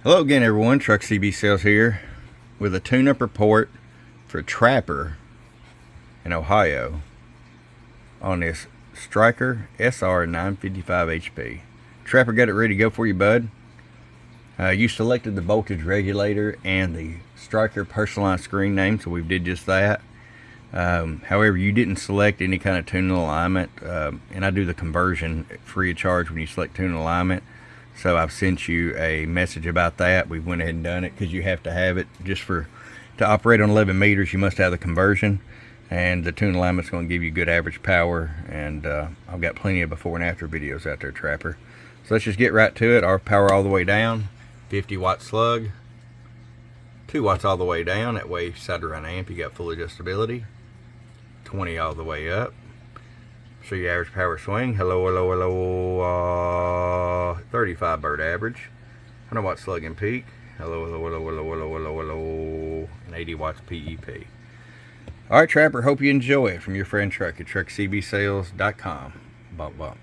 Hello again everyone, Truck CB Sales here with a tune-up report for Trapper in Ohio on this Stryker SR-955HP. Trapper got it ready to go for you, bud. You selected the voltage regulator and the Stryker personalized screen name, so we did just that. However, you didn't select any kind of tuning alignment, and I do the conversion free of charge when you select tuning alignment. So I've sent you a message about that. We went ahead and done it because you have to have it just to operate on 11 meters. You must have the conversion, and the tune alignment is going to give you good average power. And I've got plenty of before and after videos out there, Trapper. So let's just get right to it. Our power all the way down, 50 watt slug, 2 watts all the way down. That way, side around amp, you got full adjustability. 20 all the way up. So your average power swing, hello, 35 bird average, 100 watt slug and peak, hello, and 80 watts PEP. All right, Trapper, hope you enjoy it. From your friend Truck at truckcbsales.com. Bump, bump.